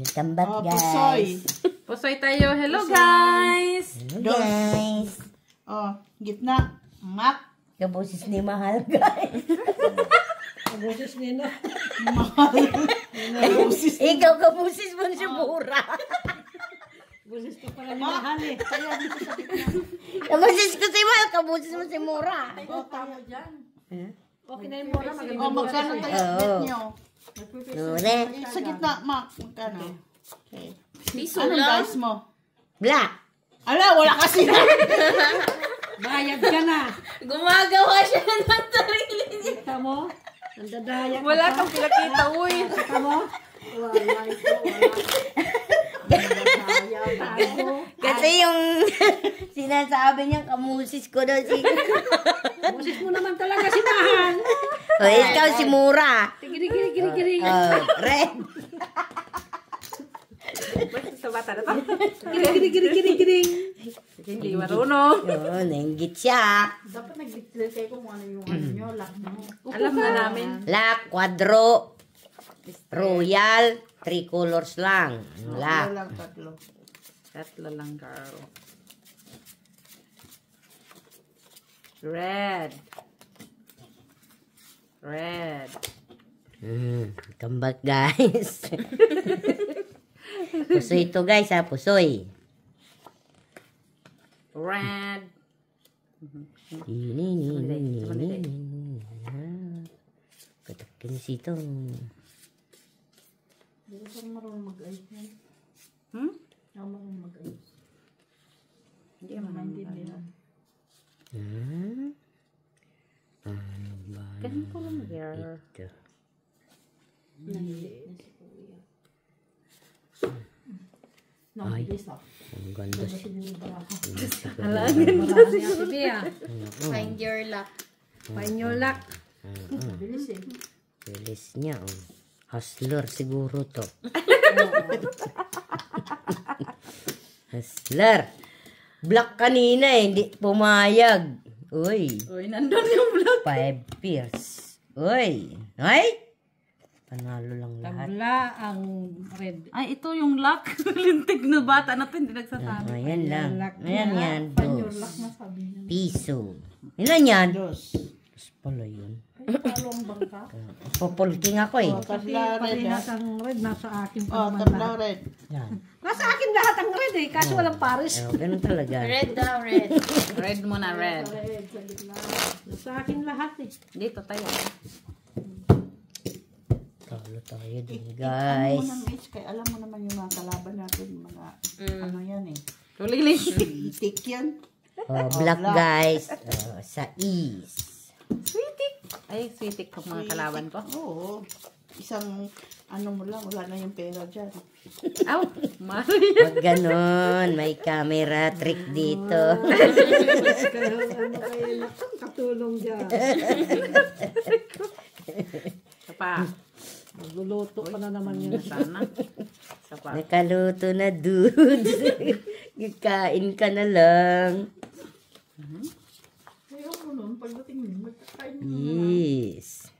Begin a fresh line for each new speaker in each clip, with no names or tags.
Tambak,
Pusoy.
guys.
Pusoy tayo. Hello, guys.
Hello, guys.
Gitna. Mak.
Kabusis ni Mahal, guys.
Kabusis nila.
Mahal.
Ikaw, kabusis mo si Mura.
Kabusis ka pala ni Mahal eh. Kaya dito sa gitna.
Kabusis ko si Mahal, kabusis mo si Mura.
Tama dyan. Okay na yung mura.
Magkano tayo bet nyo?
Nure.
Sa gitna, Mak. Magkano? Okay.
Piso
Anong
lang.
dice mo?
Black.
Ala, wala kasi na.
Bayad ka na.
Gumagawa siya ng sarili niya.
Kita mo? Nandadaya ka
Wala
pa.
kang pinakita, uy.
Kita mo? Wala ito. Nandadaya tayo.
Kasi yung sinasabi niya, kamusis ko daw si...
Kabusis mo naman talaga si Mahal.
O, ikaw si Mura.
Giri.
Red.
Sa bata na to.
Giri.
Hindi marunong.
Yun, nainggit siya.
Dapat nag-declare kayo kung ano yung ano nyo, lock mo.
Alam na namin.
Black, quadro, royal, 3 colors lang. Black.
Wala lang, tatlo.
Tatlo lang, girl. Red.
Tambak, guys. Pusoy to, guys, ha? Pusoy.
Red.
Katakin sito.
Hindi ko saan marunong mag-ayos yan. Ako marunong mag-ayos.
Hindi naman
Maintindihan.
Ano ba?
Ganito lang, girl.
Ito.
Nahili na si Kuya.
Ay.
Nabilis ah.
Ang ganda siya.
Siguro ba ako?
Marami ang tibi ah.
Find your luck.
Find your luck.
Nabilis eh.
Bilis niya, oh. Hustler siguro to. Hustler. Black kanina eh, hindi pumayag. Uy.
Uy, nandun yung vlog.
5 years. Uy. Ay! Panalo lang lahat.
Tabla ang red.
Ay, ito yung luck. Lintig na bata na ito, hindi nagsasabi.
Ayan lang.
Ayan
Ayan yan.
Your
Dos.
luck na sabi niya.
Piso. Ilan yan?
Dos.
Dos pala yun.
Ay, talong bangka.
Popolking ako eh.
Kasi
Tabla red
parehas
ah.
ang red. Nasa akin pa
Oh,
naman
tabla
lahat.
red.
Yan.
Nasa akin lahat ang red eh. Kaso walang pares.
Oh, ganun talaga.
Red daw, red. Red muna, red.
Red sa gitna.
Nasa akin lahat eh.
Dito tayo.
Talo tayo din,
Ano mo
guys.
ng age, kaya alam mo naman yung mga kalaban natin, mga ano yan eh.
Tulili.
Itik yan.
Oh, black, guys. Sa east.
Sweetik. Ay, sweetik tong mga kalaban ko.
Oo. Isang ano mo lang, wala na yung pera dyan.
Aw, Maria.
Wag ganon. May camera trick dito.
Kaya ano kayo nakang katulong dyan.
Isa pa.
Magluluto pa na naman yun.
Sana. Isa pa.
Nakaluto na, dude. Kain ka na lang.
Kaya mo nun, pagdating mo, magkakain mo.
Yes.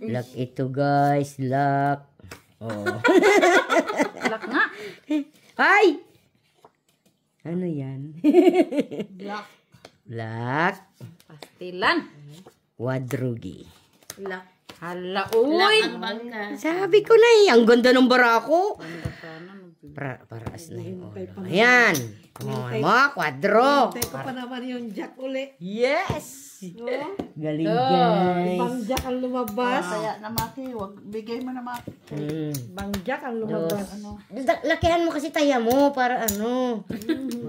Luck ito, guys. Luck. Oh.
Luck nga.
Ay! Ano yan?
Black.
Black.
Pastilan.
Wadrugi.
Luck. Hala, uy.
Sabi ko na eh. Ang ganda ng barako.
Ganda sana.
Paraas na yung oro. Ayan. Oh, mo, kwadro.
Teko pa naman yung jack uli.
Yes!
Oh,
Galing, guys.
bang jack ang lumabas.
Kaya namaki, wag bigay mo na maki.
Bang jack ang lumabas.
Ano?
Lakihan mo kasi taya mo para ano.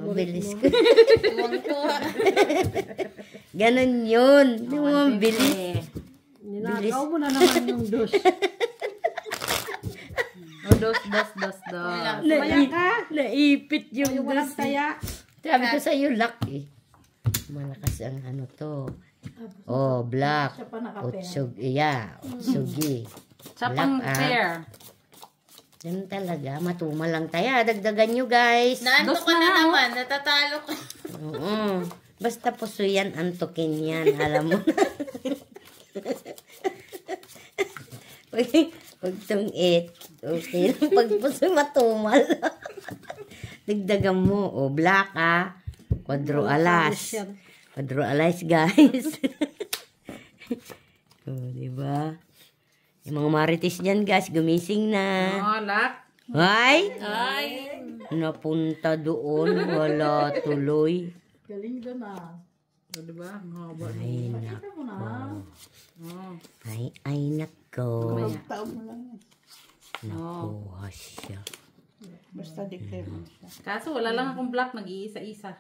Mabilis ka. Ganon yun. Hindi mo mabilis.
Ninakaw mo na naman yung dos.
Oh, dos.
Maya ka.
Naipit yung
Yung walang
dos.
taya.
Sabi ko sa'yo, luck eh. Malakas ang ano to. Oh, black.
Siya pa nakapera.
Utsug, iya. Utsugi.
Sa pang
Black,
pair.
Yan talaga. Matuma lang tayo. Dagdagan nyo, guys.
Naanto ka na naman, natatalo ka.
Oo. Basta puso yan, antukin yan. Alam mo na. Huwag tong it. Okay lang. Pag puso matumal. Dagdagan mo. O, black Quadro alas. Quadro alas, guys. O, diba? Yung mga marites dyan, guys, gumising na.
Lak.
Ay! Napunta doon. Wala tuloy.
Galing doon ah.
O, diba? Ang haba.
Ay,
Ito mo na.
Oh.
ay, nako.
Taon mo lang yan.
Nakuha siya.
Basta declare mo siya.
Kaso wala lang akong black, nag-iisa-isa.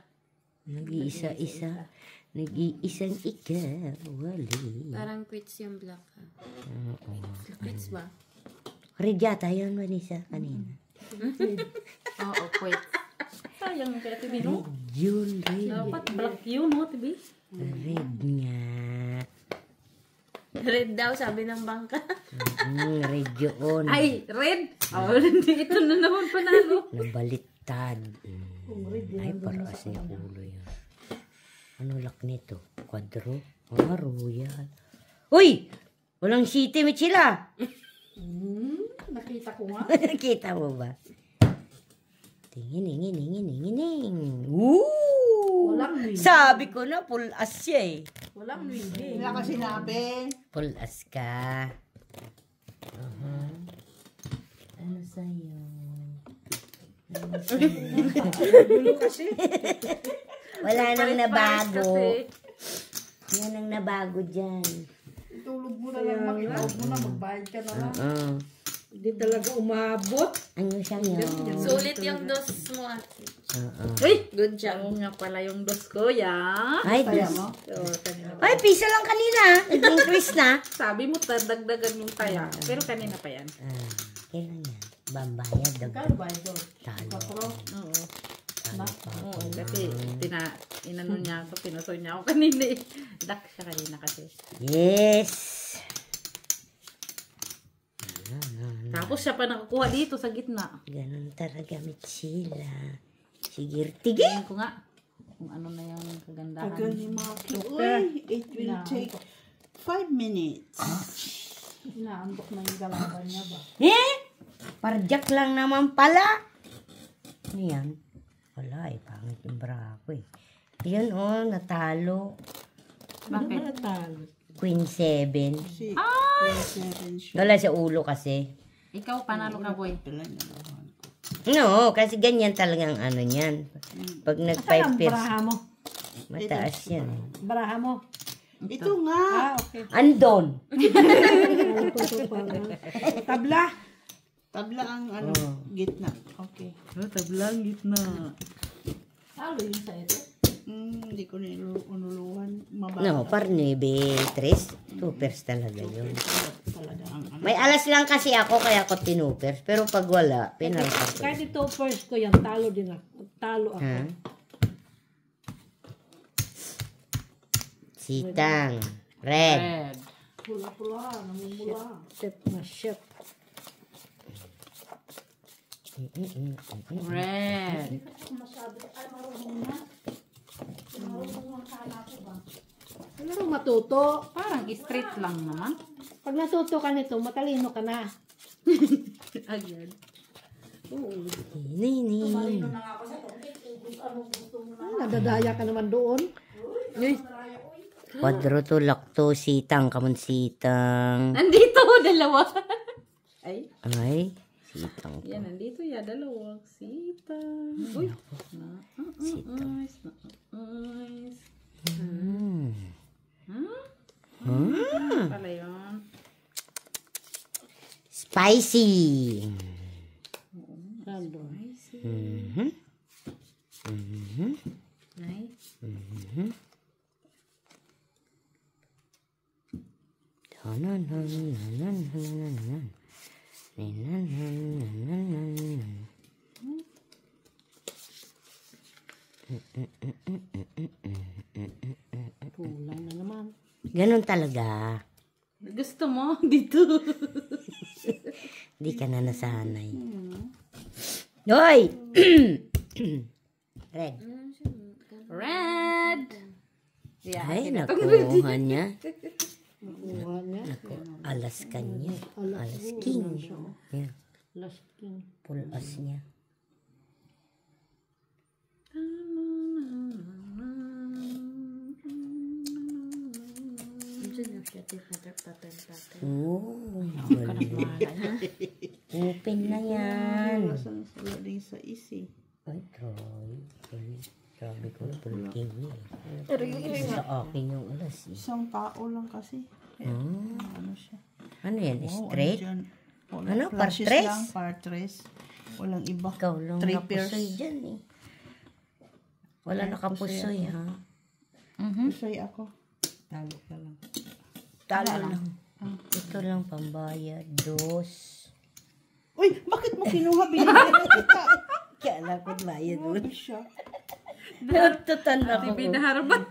Nag-iisa-isa. Nag-iisang ikaw. Wali.
Parang quits yung black. Quits ba?
Red yata yun, Vanessa, kanina.
Oo, quit. Sayang kaya tibi, no?
Yun, red.
Dapat black yun, no, tibi?
Red nga.
Red daw, sabi ng bangka.
Red yun.
Ay, red! Oh, hindi. Ito na naman panalo.
Nabaliktad. Ay, para kasi ulo yan. Ano lak nito? Quadro? Royal. Uy! Walang city, Michila.
Nakita ko nga.
Nakita mo ba? Tingin. Woo!
Walang win.
Sabi ko na, full as siya eh.
Walang win. Wala ka sinabi.
Full as ka. Ano sa'yo?
Gulo kasi.
Wala nang nabago.
Kasi,
Yan ang nabago dyan.
Tulog mo na lang. Makitawag mo na. Magbayad ka na lang.
Hindi talaga umabot.
Ano siya yun?
Sulit yung dos mo, ate.
uy!
Good job.
Ako nga pala yung dos ko, ya.
Ay,
Kaya mo?
ay, piso lang kanina. Nag-increase na.
Sabi mo, dagdagan yung taya. Pero kanina pa yan.
Kailan yan? Bambayad.
Kano ba ito?
Talo.
Oo. Oo, kasi inano niya ako, pinusoy niya ako kanina eh. Dak siya kanina kasi.
Yes.
Tapos siya pa nakakuha dito sa gitna.
Ganun talaga, Michila. Sige, tigil.
Tingnan ko nga kung ano na yung kagandahan.
Tagal ni Maki. Uy, it will take 5 minutes.
Inaambok na yung galaban niya ba?
Parjak lang naman pala. Ano yan? Wala eh, pangit yung bra ko eh. Yun natalo.
Bakit?
Queen 7.
Si siya.
Wala sa ulo kasi.
Ikaw, panalo ka, boy.
No, kasi ganyan talagang ano niyan. Pag
Saan
nag-5
ang
pairs,
baraha mo?
mataas yan eh.
Baraha mo?
Ito nga.
Okay.
Andon.
Tabla.
Tabla ang gitna. Okay.
Tablang gitna.
Talo yun sa ito.
Hindi ko niluluhan.
No, par 9-3. 2 pairs talaga yun.
Talaga ang
May alas lang kasi ako kaya ako tinupers. Pero pag wala, pinalpas ko.
Kahit ito first ko yan, talo din ako. Talo ako.
Ha? Sitang. Red.
Red.
Pula-pula. Namumula.
Shit na shit.
Red.
Ano matuto?
Parang straight lang naman.
Pag natuto ka nito, matalino ka na.
Agad.
Nadadaya ka naman doon.
Quadro to lakto sitang kamon sitang.
Nandito, dalawa. Ay,
Ay, sitang to.
yan, nandito ya, dalawa. Sita. Uy. Nice. Nice. Pala yun.
Spicy.
Nice.
Kulang na naman.
Ganon talaga.
Gusto mo? Dito.
Di ka na nasanay. Hoy! Red.
Red. Yeah,
Ay, nakuha niya.
Nakuha niya.
Alas kanya. Alas king. Yan.
Last king.
Full as niya. Oh, open na yan.
Wala din sa easy.
Ay, Troy. Sabi ko, full king eh. Sa akin yung alas eh.
Isang tao lang kasi. Ano siya?
Ano yan?
Oh,
Straight?
dyan.
Ano?
Flashes
Par-tres?
lang, par-tres. Walang iba.
Ikaw lang
Three
nakapusoy
pairs.
dyan eh. Wala nakapusoy ha.
Pusoy ako.
Talo ka lang.
Talo lang. Ito lang pambayad. Dos.
Uy, bakit mo kinuha? Binigyan kita.
Kaya alam ko bayad mo.
Grabe siya.
Natutanda ko.
Binaharbat.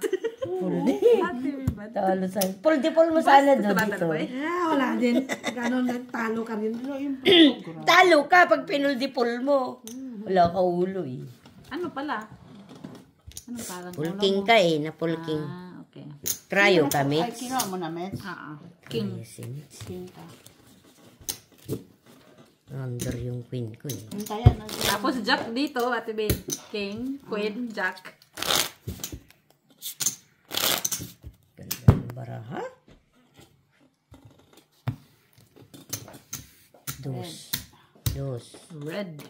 Talo sa... Pull mo sana doon dito.
Wala din. Ganon na talo ka rin.
Ano yung program?
Talo ka pag pinuldi-pull mo. Wala ka ulo eh.
Ano pala? Ano parang
Pulking ka eh, na pulking.
Ah, okay.
Cryo ka,
Ay,
mates.
kinuha mo na, Mets.
King.
King ka.
Under yung queen ko eh.
Hintayan na.
Tapos Jack dito, Ate Babe. King, Queen, Jack.
Ganda ng baraha. Dos. Dos.
Red.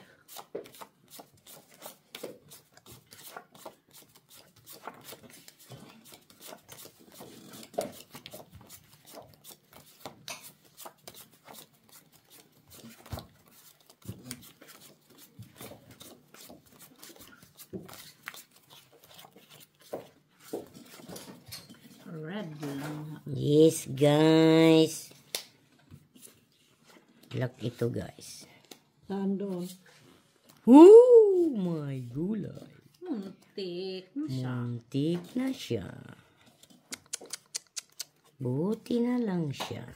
Red lang.
Yes, guys. Luck ito, guys.
Saan doon?
Oh my gulay.
Muntik na siya.
Muntik na siya. Buti na lang siya.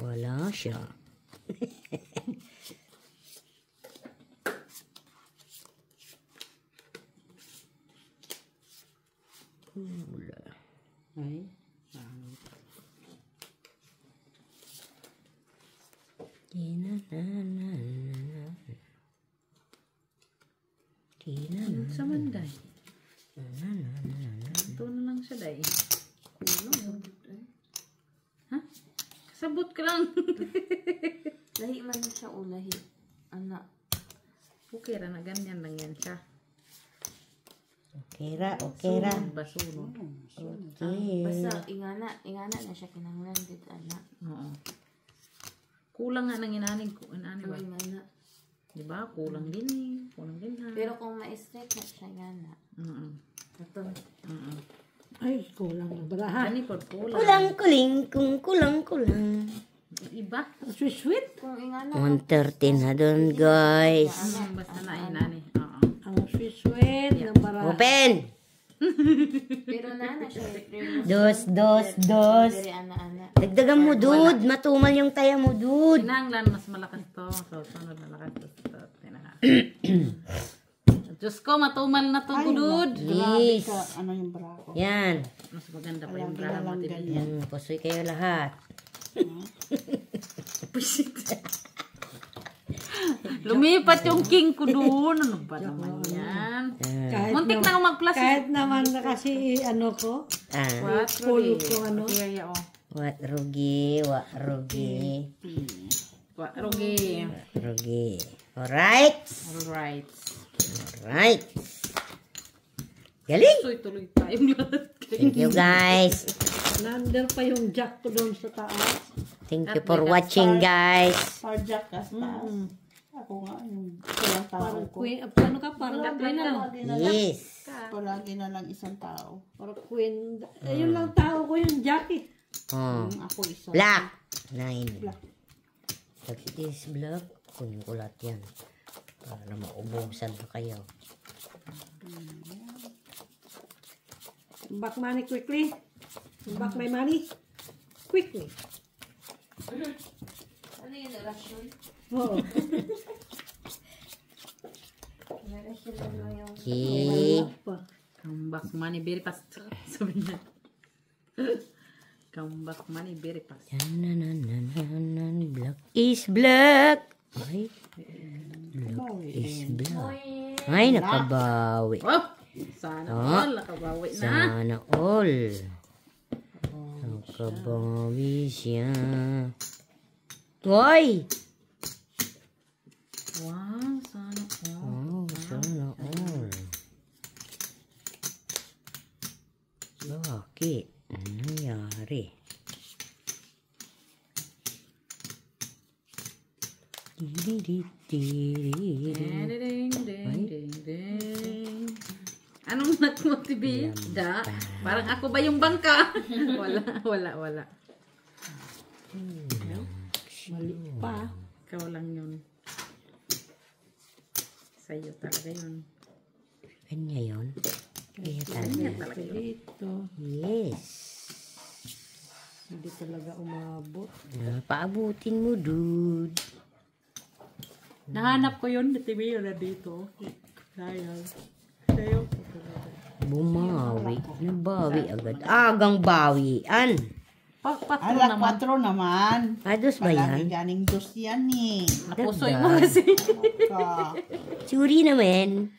Wala siya. Wala.
Ay.
Sa manday. Ito na lang siya, day. Ha? Sabot ka lang.
Lahi man siya o lahi. Anak.
Okay ra na ganyan lang yan siya.
Okay ra, okay ra.
Basunod.
Okay.
Basta ingana na siya kinahanglan dit anak.
Oo. Kulang nga ng inanig ko. Inanig ba?
Ingana.
Diba? Kulang din eh. Kulang din ha.
Pero kung ma-straight na siya ingana. Katong
Ay, kulang na baraha.
Ani po, kulang.
Kulang-kuling, kung kulang-kulang.
Iba.
Sweet.
kung ingana
130 na doon, guys.
Basta na inani. Oo.
Ang sweet ng baraha.
Open!
pero na siya
Dos, dos, dos.
Diri ana.
Dagdagan mo, dude. Matumal yung taya mo, dude.
Kinahanglan mas malakas to. So, sunod na lakas to. Diyos ko, matumal na to, gudud.
Yes.
Ano yung bra ko?
Yan.
Mas maganda pa yung braha mo.
Pusoy kayo lahat.
Lumipat yung king ko doon. Ano ba naman yan? Muntik na ako mag-plus.
Kahit naman na kasi ano ko,
Ah,
pulo ko ano.
Kaya oh.
what rugi, what rugi.
Rugi.
Rugi. Alright.
Alright.
Alright. Galing.
So, ituloy tayong lahat.
Thank you, guys.
Nander pa yung jack ko doon sa taas.
Thank you for watching, guys.
Parjak ka sa taas. Ako nga, yung ilang tao
Parang
ko.
queen, ano ka? Parang queen na lang.
Yes.
Palagi na lang isang tao.
Parang queen. Eh, yun lang tao ko yung jack eh.
Oh.
Ako isa.
Black. 9. Pag is black, kunin ko lahat yan. Para maubusan na kayo.
Back money quickly. Back my money. Quickly.
Ano yung rasyon?
Oo.
Rasyon na yung
Okay.
Pa.
Come back money very fast. Sabi niya. Comeback money, very fast.
Black is black. Ay, black is black. Ay, nakabawi.
Oh! Sana all, nakabawi na.
Sana all. Nakabawi siya. Hoy!
Wow, sana all.
Oh, sana all. Bakit? Ano nangyari?
Anong nag-motivate? Parang ako ba yung bangka? Wala.
Mali pa.
Ikaw lang yun. Sa'yo talaga yun.
Kanya yun? Kaya
Kanya
talaga.
talaga yun.
Ito.
Yes.
Hindi talaga umabot.
Paabutin mo, dude.
Nahanap ko yun. TV yun na dito. Sayang. Sayo.
Bumawi. Nabawi agad. Agang bawian.
Patro
Ala,
naman.
4 naman.
Ados ba
Palagi
yan?
ganing dos yan eh.
Napusoy mo kasi.
Ka.
Suri naman.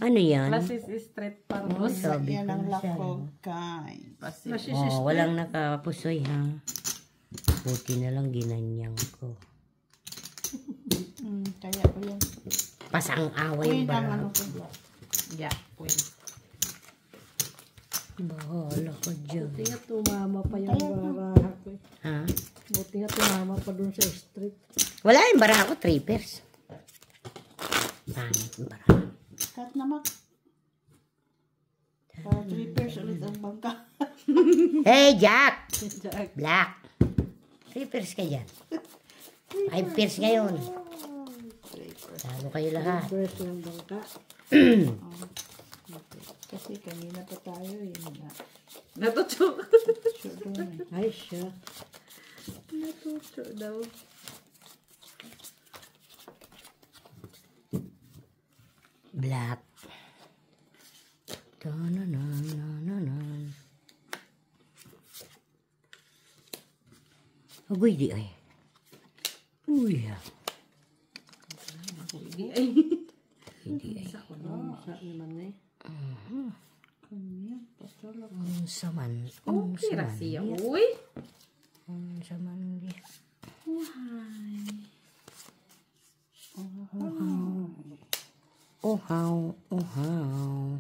Ano yan?
Classes is straight parmos.
Sabi
Yan
ko
ang
na siya.
lakog, guys.
Oh, walang nakapusoy ha. Buti na lang ginanyang ko.
Kaya ko yan.
Pasang away
Uy,
ba?
ang ano ko.
Yeah, pwede.
Bahala ka dyan.
Buti nga tumama pa yung baraha ko.
Ha?
Buti nga tumama pa dun sa street.
Wala yung baraha ko, trippers. Pangit yung baraha.
Cut naman. Para 3 pairs ulit ang bangka.
Hey, Jack! Black. Trippers ka dyan. 5 pairs ngayon. Talo kayo lahat.
First yung bangka. Kasi kanina pa tayo eh.
Natuto.
Ay siya.
Natuto daw.
Black. Ta-na-na-na-na-na. Agoy di ay. Uy.
Hindi ay.
Hindi ay.
Sa naman eh.
Saman.
Okay ra siya. Uy.
Saman di. Uhaw. Uhaw.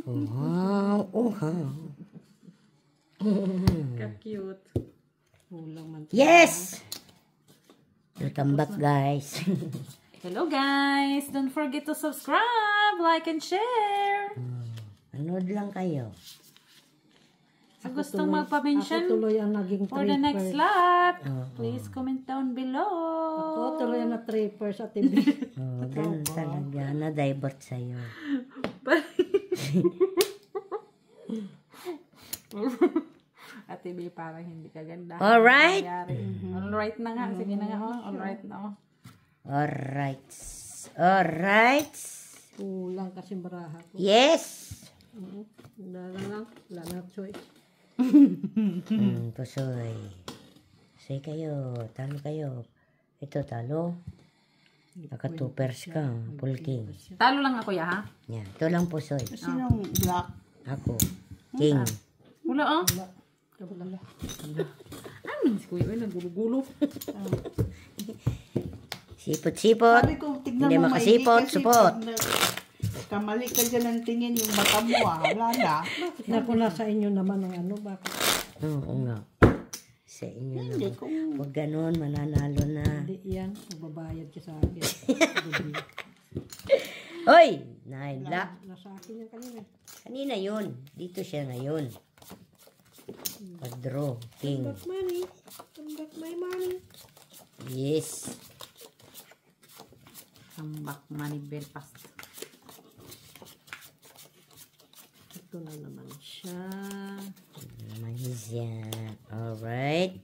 Uhaw. Uhaw.
Ka-cute.
Kulang man.
Yes! Welcome back, guys.
Hello guys! Don't forget to subscribe, like, and share!
Anood lang kayo.
Sa gustong magpa-mention
Ako tuloy ang naging
for the next
tripper.
lap, please comment down
Ako
below.
tuloy ang na-tripper sa TV.
Oh, ganun talaga. Na-divert sa'yo.
Ate B, parang hindi ka ganda.
Alright.
Alright na nga. Sige na nga. Oh. Alright na. Oh.
Alright. Alright.
Kulang kasi baraha ko.
Yes!
Wala lang. Wala na choice.
Pusoy. Say kayo. Talo kayo. Ito, talo. Naka 2 pairs ka. Full king.
Talo lang ako, ya, ha?
Yan. Ito lang pusoy.
Sinong black?
Ako. King.
Wala, oh.
Wala.
Ano si Kuya? Uy, nagulo-gulo.
Sipot-sipot.
Sabi ko, tignan
Hindi
mo maigi
makasipot.
kasi
Supot.
kamali ka dyan ng tingin yung mata mo Wala na.
Naku, nasa inyo naman ang ano. Bakit?
Oo nga. Sa inyo
Hindi
naman.
kung
Huwag ganun. Mananalo na.
Hindi yan. Magbabayad ka sa akin.
Hoy! Naila.
Nasa akin yan kanina.
Kanina yun. Dito siya ngayon. Padro. King.
Back money. Come back my money.
Yes.
Comeback money very fast.
Ito na naman siya.
Naman siya. Alright.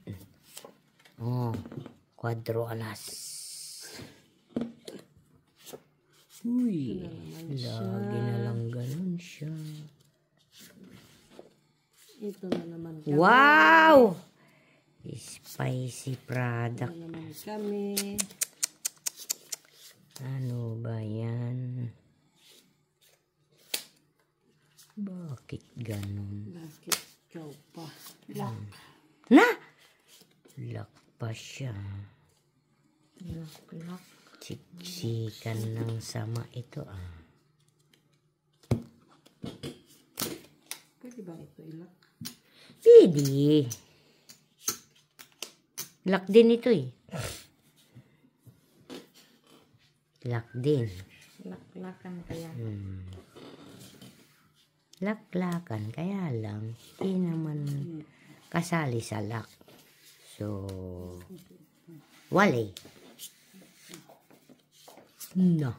Oh. Quadro alas. Uy, lagi na lang ganun siya.
Ito na naman kami.
Wow! Spicy product.
Ito na naman kami.
Ano ba yan? Bakit ganun?
Bakit ikaw pa?
Na! Lock pa siya.
Lock.
Siksikan ng sama ito ah.
Pwede ba ito ilak?
Pwede. Lock din ito eh. Lock din.
Laklakan kaya.
Laklakan. Kaya lang, hindi naman kasali sa lock. So, wali. No.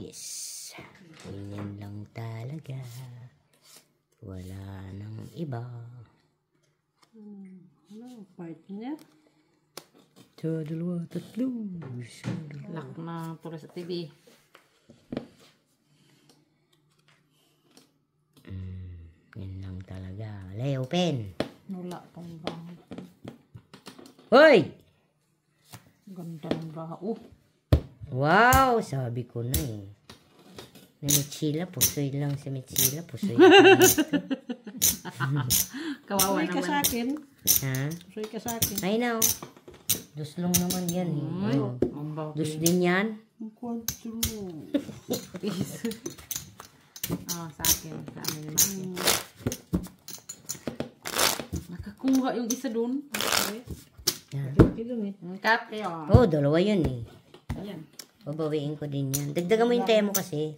Yes. Ganyan lang talaga. Wala nang iba.
Ano, partner?
Sa dalawa, tatlo.
Lock na tuloy sa TV.
Yan lang talaga. Lay, open.
Nula pang baho.
Hoy!
Ganda ng baho.
Wow! Sabi ko na eh. Na Mitsila, pusoy lang si Mitsila. Pusoy.
Kawawa
Suy ka sa
naman.
akin.
Ha?
Suy ka sa akin.
I know. Duslong naman yan eh. Oh.
Ang baho.
Dus din yan.
Ang kwadro.
Sa akin. Sa amin ni Maki. Nakakuha yung isa dun.
Yan.
Ito eh.
Ang cut kayo.
Oh, dalawa yun eh.
Ayan.
Babawiin ko din yan. Dagdagan mo yung temo kasi.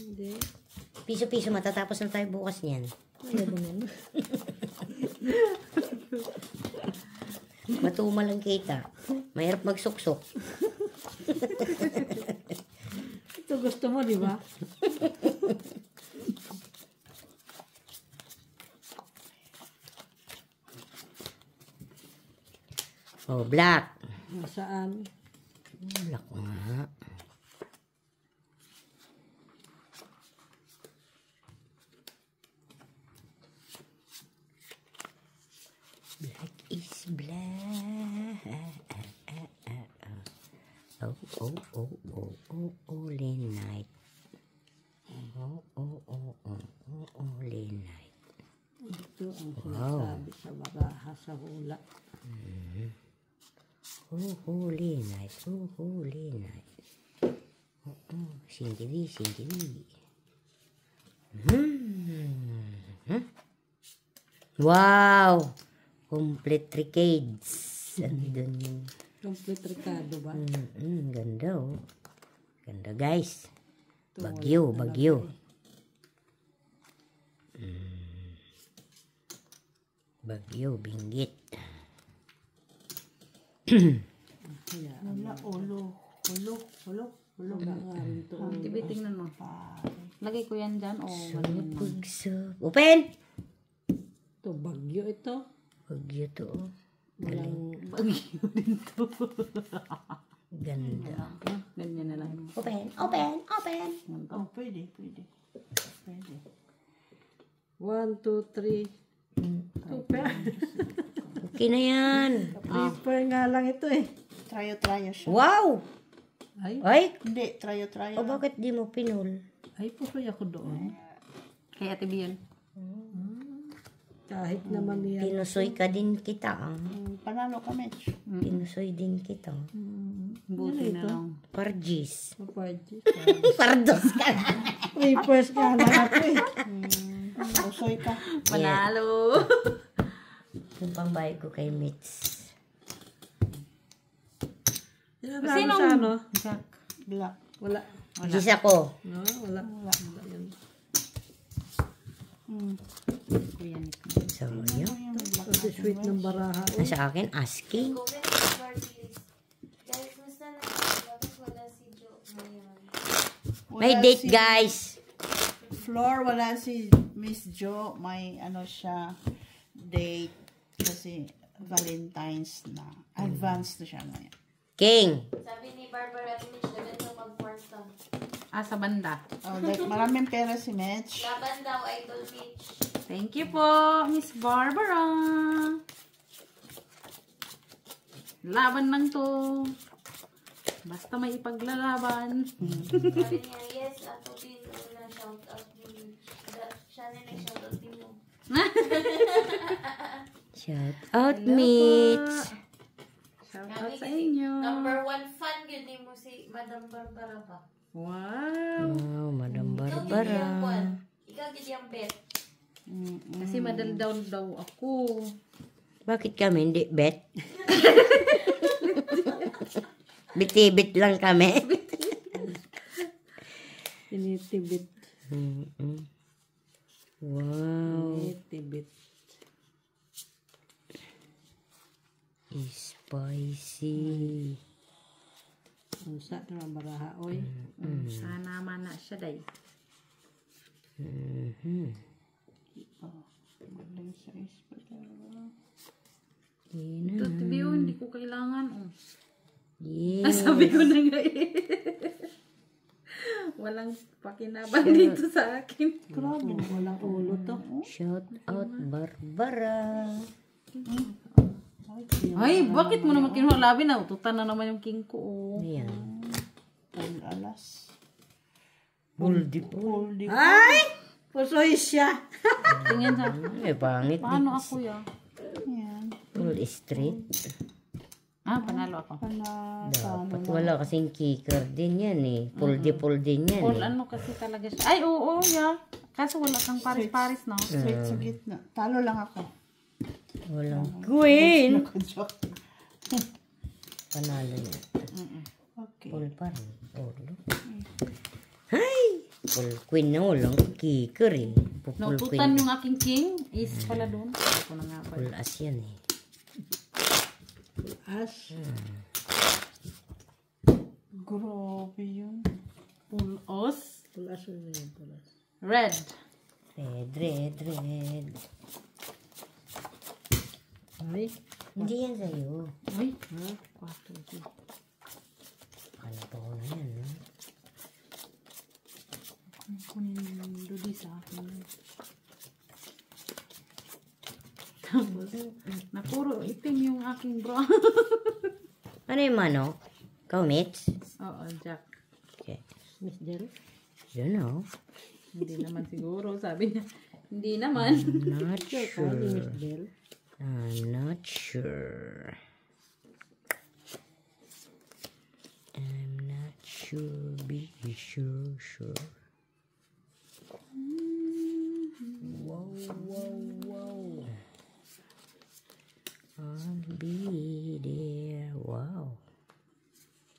Hindi.
Piso-piso matatapos na tayo bukas niyan.
Ayaw ba yan?
Matuma lang kita. Mahirap magsuksok.
Ito gusto mo, di ba?
Oh, black.
Saan?
Black nga. Black is black. Holy night. Holy night.
Ito ang sinasabi sa baraha sa hula.
Holy night. Holy night. Sindiri. Wow! Complete tricades. Andun yung...
Complete Ricardo ba?
Ganda oh. Ganda guys.
Ito,
Bagyo. Bagyo, binggit.
Wala, ulo.
Wala nga rin to.
TV, tingnan mo. Lagay ko yan dyan. O, maliin mo.
Open!
Ito, bagyo ito.
Bagyo to oh.
Walang
Bagyo din to.
Ganda.
Ganyan na lang.
Open!
Oh, pwede.
1, 2, 3. Super.
Okay na yan.
Paper nga lang ito eh.
Tryo siya.
Wow!
Ay,
Ay!
Hindi, tryo.
O bakit di mo pinul?
ay pusoy ako doon.
Kaya TV yun.
Kahit naman yan.
Pinusoy ka din kita ah.
Panalo kami.
Pinusoy din kita.
Buti na lang.
Parjis.
Papadji.
Pardos ka na.
Papers nga lang ako eh.
Usoy ka.
Panalo!
Yung pambayad ko kay Mitz.
Sino? Sa ano?
Jack.
Black.
Wala.
Gis ako.
No, wala. Wala yan.
Kuya Nick.
So, yun.
Kasi sweet ng baraha.
Sa akin, ASCII.
Guys, mas na nakakabot wala si Joe ngayon.
May date, guys.
Floor, wala si Miss Jo. May siya, date. Kasi Valentine's na. Advance na siya ngayon.
King.
Sabi ni Barbara at Mitch, dagan daw mag
Sa banda.
Oh, like, maraming pera si Mitch.
Laban daw, Idol Mitch.
Thank you po, Miss Barbara. Laban lang to. Basta may ipaglalaban.
Sabi niya, yes, ato din na shout out ni siya na shout out din mo.
Shout out, Mitch.
Shout out sa inyo.
Number 1 fan yun mo si Madam Barbara ba?
Wow.
Wow, Madam
Ikaw
Barbara.
gidi ang bet.
Kasi madaldaw daw ako.
Bakit kami hindi bet? Bitibit lang kami.
Tinitibit.
Wow.
Tinitibit.
Spicy.
Unsa na baraha, oy.
Sana man na siya day.
Maling size pa talaga.
Ito, tibiyo, hindi ko kailangan.
Yeah.
Sabi ko na nga eh. Walang pakinabang dito sa akin.
Grabe, walang ulo to.
Shout out, Barbara.
Ay, bakit mo naman kinuha labi na? Ututan na naman yung king ko. Oh.
Ayan.
Full alas.
Buldi.
Ay! Pusoy siya.
Tingin sa,
Pangit.
paano ako ya?
Yan.
Full street.
Panalo ako.
Dapat wala kasing kicker din yan eh. Puldi din yan
All
eh.
ano kasi talaga siya. Ay, oo, ya. Kaso wala kang paris-paris, no?
Straight sa gitna. Talo lang ako.
Walang queen.
Joke.
Panalo niya.
Okay.
Full pa rin. Ulo. Ay! Full queen na walang kicker eh. Full
Naututan
queen.
yung aking king is pala doon. Ako na nga pa.
Full as yan eh.
As.
Grabe yun.
Full os.
Pulas na yun, pulas.
Red.
Red.
Ay,
Hindi yan sa'yo.
Uy.
ha? 4.
Ano pa ko na yan. No?
Kunin dudi sa akin. Tapos, napuro itim yung aking bra.
Ano yung manok? Ikaw, Mitch?
Oo, Jack.
Okay.
Miss Del.
You know.
Hindi naman siguro, sabi niya. Hindi naman.
Not
Kali
sure.
Miss Del.
I'm not sure. I'm not sure. Be sure. Wow. I'll be there. Wow.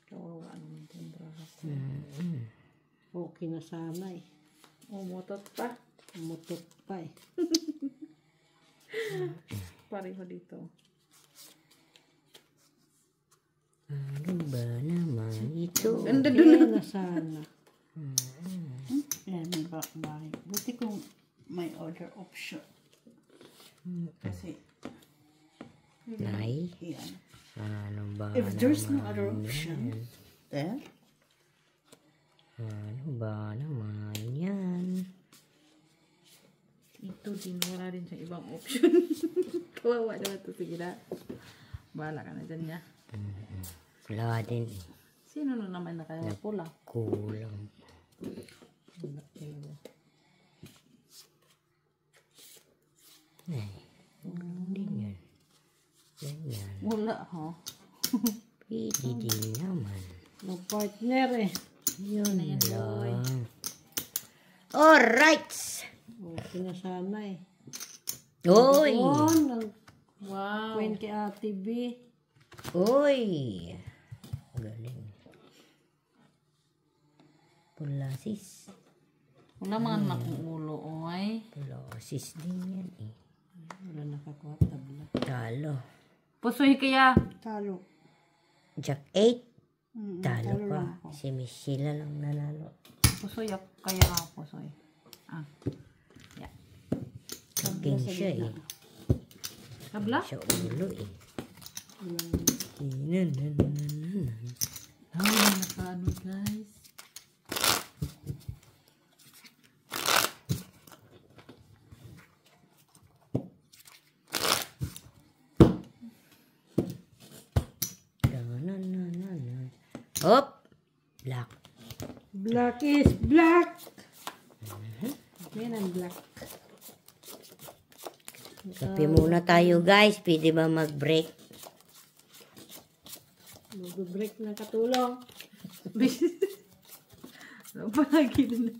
Kawawa naman yung bra.
Okay na sana eh.
Umutot pa.
Mutot pa eh.
Pareho dito.
Ano ba naman ito?
Ganda
Okay
doon.
na sana.
Yan, may bahay. Buti kung may other option. Kasi,
Nay?
yan.
Ano ba
If there's no
naman
other
yan?
option, then,
Ano ba naman yan?
Ito din, wala rin siyang ibang option. Kawawa naman ito. Sige na. Bahala ka na dyan niya.
Wala din.
Sino na naman na kaya pula?
Kulang. Ay, hindi yan. Ganyan.
Wala, ha?
Pwede din naman.
No partner eh.
Yun lang. Alright!
Okay na sana eh.
Oy!
Doon,
Wow.
nag-queen kay Ate B.
Oy! Galing. Pulasis.
Wala mga anak ng ulo, oy.
Pulasis din yan eh.
Wala nakakuha tabla.
Talo.
Pusoy kaya.
talo.
Jack 8.
Mm,
Talo
lang
pa.
ako.
Si Michelle lang nanalo.
Pusoy ako. Kaya nga pusoy. Ah. Yeah.
King siya eh.
Tabla?
Siya ulo eh.
Ay, nakaano guys.
Hop. Black.
Black is black. Yan ang black.
Kape muna tayo guys. Pwede ba mag-break?
Mag-break na katulong.
Palagi na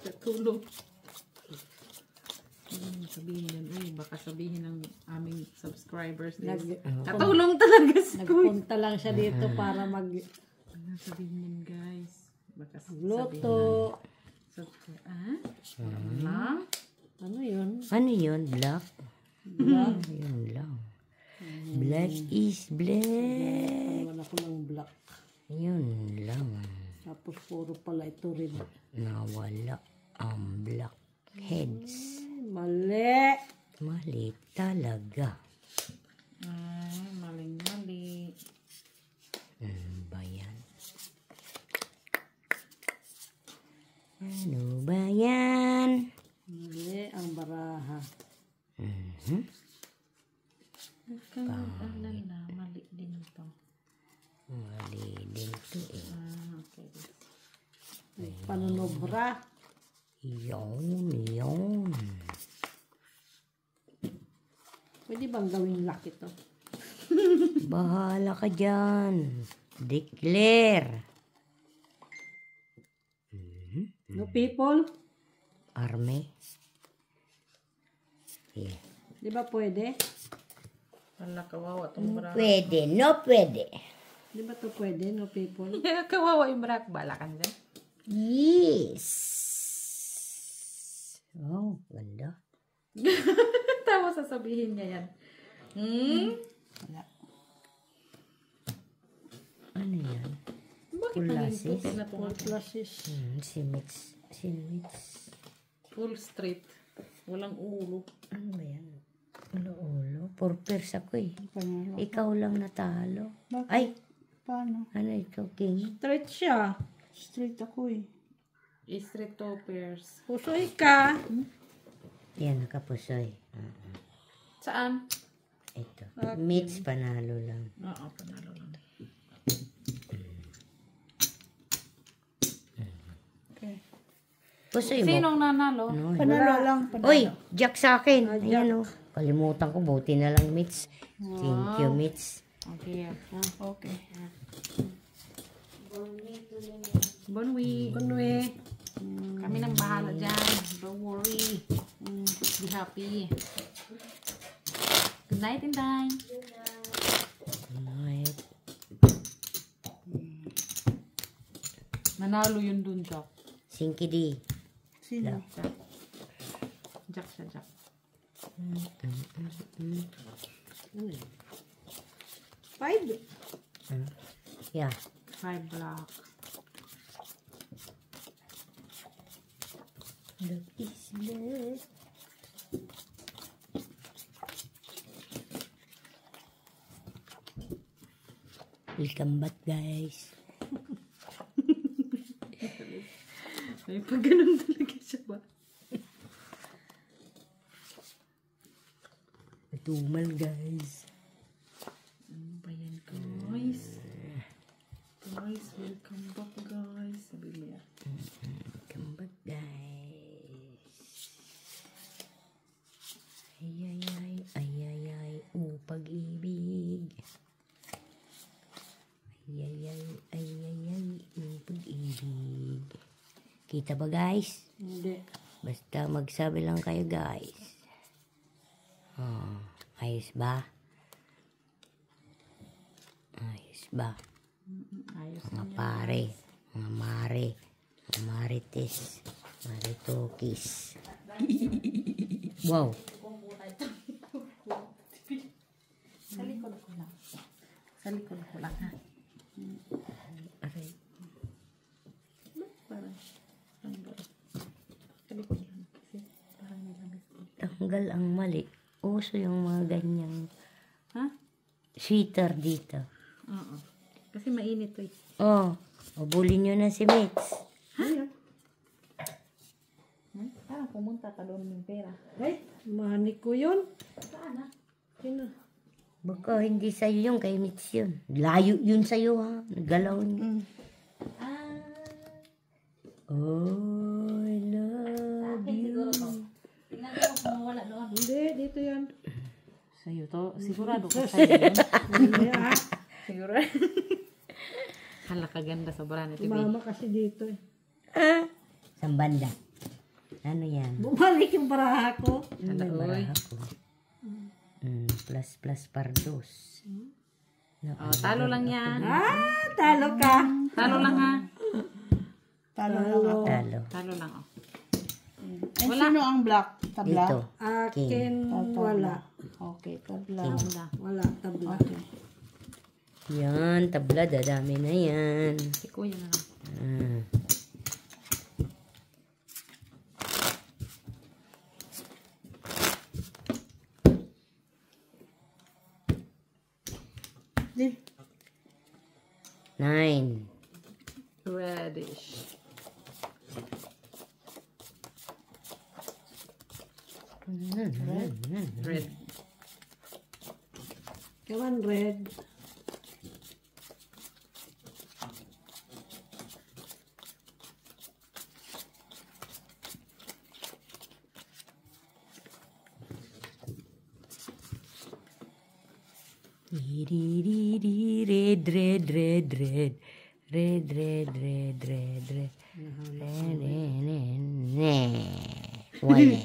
katulong. Sabihin yan, baka sabihin ng aming subscribers katulong talaga si Kuya.
Nagpunta lang siya dito para
Sabihin yan guys. Baka
luto.
Ano
yun?
Ano yun? Black? Black? Yun lang. Black is black.
Wala ko ng black.
Yun lang.
Tapos puro pala ito rin.
Nawala ang black heads.
Mali.
Mali talaga.
Maling-mali.
Ano ba yan? Ano ba yan?
Mali ang baraha.
Alala na, mali din ito.
Mali din to eh.
Okay.
Panunobra.
Yun.
Pwede bang gawing lock ito?
Bahala ka dyan. Declare.
No people?
Arme. Yeah.
Di ba pwede?
Wala, kawawa itong bra.
Pwede, no pwede.
Di ba to pwede? No people?
Kawawa yung bra. Balakan dyan.
Yes. Oh, ganda.
Tapos sasabihin niya yan.
Wala.
Ano yan?
Bakit
Pulasis?
naging puti na ito?
All classes.
Sinwits.
Full straight. Walang ulo.
Ano ba yan? Ulo. Purpers ako eh.
Panalo.
Ikaw lang natalo.
Bakit?
Ay,
Paano?
ano ikaw, King?
Straight siya.
Straight ako eh.
Straight toppers.
Pusoy ka.
Yan, nakapusoy.
Saan?
Ito. Meets, panalo lang.
Oo, panalo lang. Okay.
Pusoy mo.
Sinong nanalo?
No,
Panalo lang.
Oy, Jack sa akin. Ayan o. Kalimutan ko, buti na lang, Meets. Thank you, Meets.
Okay. Okay. Bonwi. Kami nang bahala dyan. Don't worry. Be happy. Good night, Inday.
Alright.
Nanalo yun dun, Jack.
Sinky D.
Sino?
Jack siya, Jack.
Five.
Yeah.
5 black.
Black is black. Welcome back, guys.
Ay, pag ganun talaga siya ba?
Matumal, guys.
Ano ba yan, guys? Guys, welcome back, guys. Sabi mo yan.
Welcome back, guys. Ay, pag-ibig. Ay, pag-ibig. Kita ba, guys?
Hindi.
Basta magsabi lang kayo, guys. Oh, ayos ba? Ayos ba?
Ayos
Mga pare, mga mare, mga marites, maritokis. Wow.
Sa likod ko lang. Sa likod ko lang, ha?
Aray.
Parang, sa likod lang. Kasi parang may lamig.
Tanggal ang mali. Uso yung mga ganyang
Ha?
sweater dito.
Oo. Kasi mainit to eh.
Oh, abulin nyo na si Mitz.
Parang pumunta talon ng pera.
Ay, mani ko yun.
Saan na?
Sino?
Baka hindi sa'yo yung kay Mitz yun. Layo yun sa'yo ha. Nagalaw niya. Oh, I love you.
Tingnan ko kung wala doon.
Hindi, dito yan.
Sa'yo to. Sigurado ko sa'yo yun.
Hindi ah.
Sigurado. Hala, kaganda sobra nito.
Mama kasi dito eh.
Saan banda? Ano yan?
Bumalik yung baraha ko.
Hala, oy.
Ako. Plus pardos. No,
Oh, talo lang yan.
Ah, talo ka.
Talo lang ha.
Talo lang ako.
talo.
Talo lang oh.
Eh, sino ang black? Tabla?
Dito.
Akin wala.
Okay, tabla.
Hala.
Wala, tabla.
Yan, tabla, dadami na yan.
Si kuya na lang.
Ah.
Di-
9.
Reddish. Red.
Come on, red.
Red, red, red, red. Red, red, red, red, red. Wale.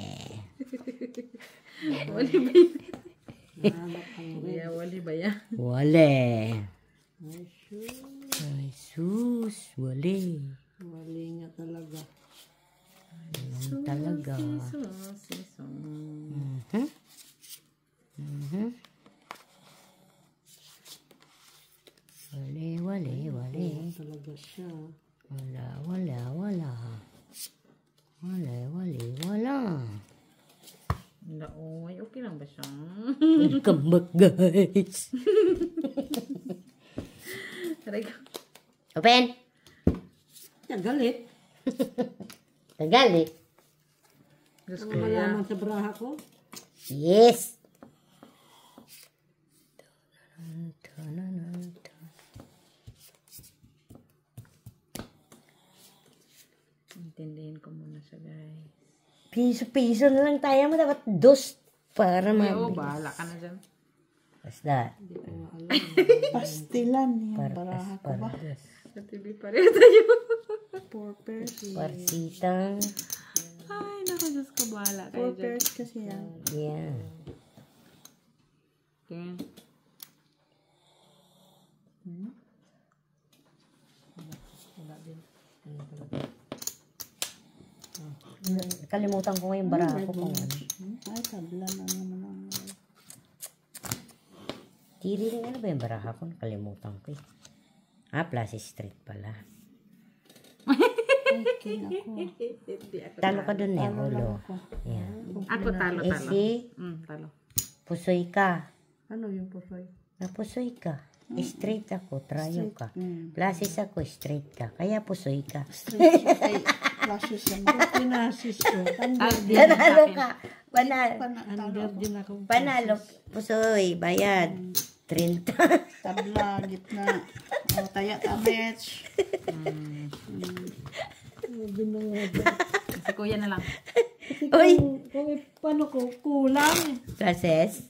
Yeah, wali ba yan?
Wale. Ay, sus. Wale.
Wali nga talaga.
Yan talaga. Wale, wale, wale.
Talaga siya.
Wala, wala, wala. Wala, wala, wala.
Wala, oy. Okay lang ba siya?
Welcome back, guys.
Taray ka.
Open.
Galit.
Tagali.
Gusto
Ano
ko yan.
malaman sa baraha ko?
Yes.
Intindihin ko muna siya, guys.
Piso-piso na lang tayo mo. Dapat dos para
Oo,
mabilis.
bahala ka na dyan.
What's that?
Pastilan yung baraha ko ba?
Pardas.
Sa TV pareho tayo.
4 pairs.
Parsitang.
Ay, naku, Diyos ko, bahala
4
kayo dyan.
pairs kasi yan.
Yeah.
Tingin.
Kalimutan ko ngayon bara ko kung ano.
Ay, tabla na naman ang...
Tiri rin ano ba yung baraha ko? Nakalimutan ko eh. Ah, Plaza Street pala.
Okay, ako.
Talo ka dun eh, ulo. Yeah.
Ako talo,
Eh
talo.
si
Talo.
Pusoy ka.
Ano yung pusoy?
Napusoy ka. Straight ako, trayo ka. Plasis ako, straight ka. Kaya pusoy ka.
Straight siya kay flashes yan.
Pinasis ko.
Panalo ka. Panalo.
Under din ako.
Panalo. Pusoy, bayad. 30.
Tabla, gitna. O, taya tamets.
Si kuya na lang.
Uy!
Kung paano ko, kulang.
Plases.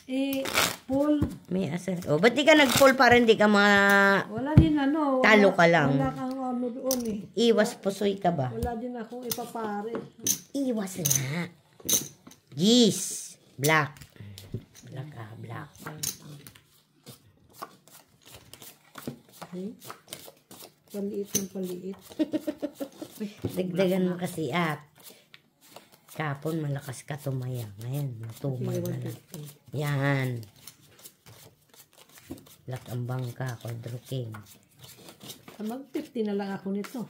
Eh, full.
May asar. O, ba't di ka nag-full para hindi ka
Wala din ano.
Talo ka lang.
Wala kang ano doon eh.
iwas pusoy ka ba?
Wala din akong ipapare.
Iwas nga. Gis. Black. Black ah, black.
Okay. Paliit ng paliit.
Dagdagan mo kasi at. Kapon malakas ka tumaya. Ngayon, matumal na lang. Yan. Black ang bangka, Quadro King.
Mag-50 na lang ako nito.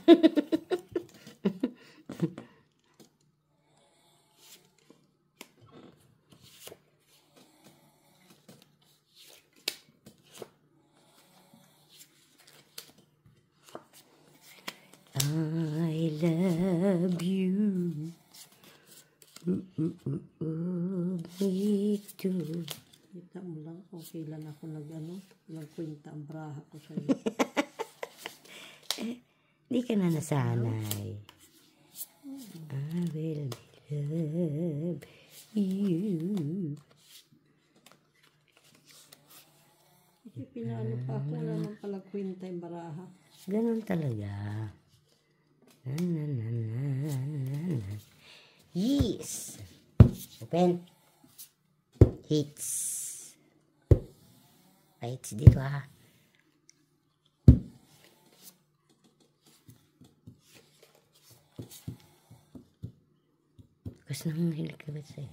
I love you. Me too.
Kita mo lang, okay lang ako nagkwenta ang braha ko sa'yo.
Di ka na nasanay. I will love you.
Kasi pinaano pa ako, wala naman pala kwenta yung baraha.
Ganun talaga. Na, na, na, na, na, na. Yes! Open. Hits. Hits dito ha. Bukas nang hilig ka ba sa'yo?